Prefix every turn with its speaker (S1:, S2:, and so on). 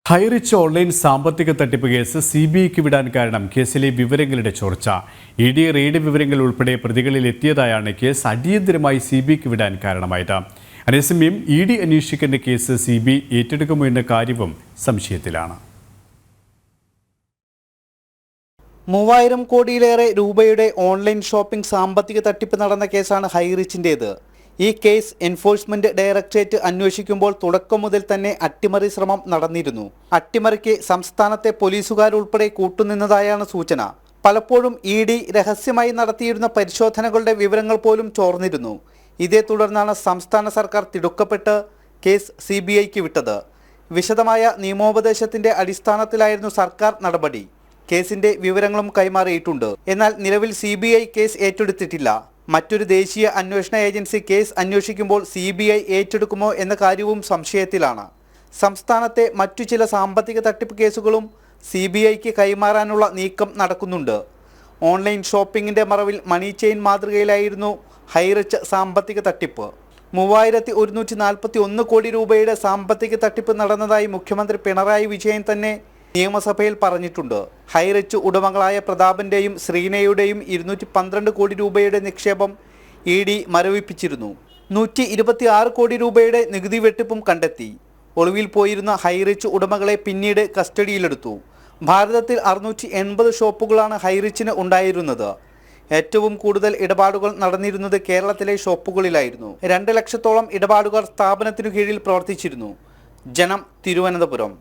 S1: Highrich online സാമ്പത്തിക തട്ടിപ്പ് case സിബിഐക്ക് വിടാൻ കാരണം കേസിലെ വിവരങ്ങളുടെ ചോർച്ച. ഇഡി റെയ്ഡ് വിവരങ്ങൾ ഉൾപ്പെടെ പ്രതികളിൽ എത്തിയതായാണ് കേസ് അടിയന്തരമായി സിബിഐക്ക് വിടാൻ കാരണമായത്. അതേസമയം ഇഡി അന്വേഷിക്കേണ്ട കേസ് സിബിഐ ഏറ്റെടുക്കുമോ എന്ന കാര്യവും സംശയത്തിലാണ്.
S2: 3000 കോടിയിലേറെ രൂപയുടെ ഓൺലൈൻ ഷോപ്പിംഗ് സാമ്പത്തിക തട്ടിപ്പ് നടന്ന കേസാണ് ഹൈറിച്ചിൻ്റേത്. ഈ കേസ് എൻഫോഴ്സ്മെന്റ് ഡയറക്ടറേറ്റ് അന്വേഷിക്കുമ്പോൾ തുടക്കം മുതൽ തന്നെ അട്ടിമറി ശ്രമം നടന്നിരുന്നു. അട്ടിമറിക്ക് സംസ്ഥാനത്തെ പോലീസുകാരുൾപ്പെടെ കൂട്ടുനിന്നതായാണ് സൂചന. പലപ്പോഴും ഇഡി രഹസ്യമായി നടത്തിയിരുന്ന പരിശോധനകളുടെ വിവരങ്ങൾ പോലും ചോർന്നിരുന്നു. ഇതേ തുടർന്നാണ് സംസ്ഥാന സർക്കാർ തിടുക്കപ്പെട്ട് കേസ് സിബിഐക്ക് വിട്ടത്. വിശദമായ നിയമോപദേശത്തിന്റെ അടിസ്ഥാനത്തിലായിരുന്നു സർക്കാർ നടപടി. കേസിന്റെ വിവരങ്ങളും കൈമാറിയിട്ടുണ്ട്. എന്നാൽ നിലവിൽ സിബിഐ കേസ് ഏറ്റെടുത്തിട്ടില്ല. മറ്റൊരു ദേശീയ അന്വേഷണ ഏജൻസി കേസ് അന്വേഷിക്കുമ്പോൾ സിബിഐ ഏറ്റെടുക്കുമോ എന്ന കാര്യവും സംശയത്തിലാണ്. സംസ്ഥാനത്തെ മറ്റു ചില സാമ്പത്തിക തട്ടിപ്പ് കേസുകളും സിബിഐക്ക് കൈമാറാനുള്ള നീക്കം നടക്കുന്നുണ്ട്. ഓൺലൈൻ ഷോപ്പിംഗിന്റെ മറവിൽ മണി ചെയിൻ മാതൃകയിലായിരുന്നു ഹൈറിച്ച് സാമ്പത്തിക തട്ടിപ്പ്. 3141 കോടി രൂപയുടെ സാമ്പത്തിക തട്ടിപ്പ് നടന്നതായി മുഖ്യമന്ത്രി പിണറായി വിജയൻ തന്നെ നിയമസഭയിൽ പറഞ്ഞിട്ടുണ്ട്. ഹൈറിച്ച് ഉടമകളായ പ്രതാപന്റെയും ശ്രീനയുടെയും 212 കോടി രൂപയുടെ നിക്ഷേപം ഇഡി മരവിപ്പിച്ചിരുന്നു. 126 കോടി രൂപയുടെ നികുതി വെട്ടിപ്പും കണ്ടെത്തി. ഒളിവിൽ പോയിരുന്ന ഹൈറിച്ച് ഉടമകളെ പിന്നീട് കസ്റ്റഡിയിലെടുത്തു. ഭാരതത്തിൽ 680 ഷോപ്പുകളാണ് ഹൈറിച്ചിന് ഉണ്ടായിരുന്നത്. ഏറ്റവും കൂടുതൽ ഇടപാടുകൾ നടന്നിരുന്നത് കേരളത്തിലെ ഷോപ്പുകളിലായിരുന്നു. 2 ലക്ഷത്തോളം ഇടപാടുകാർ സ്ഥാപനത്തിനു കീഴിൽ പ്രവർത്തിച്ചിരുന്നു. ജനം, തിരുവനന്തപുരം.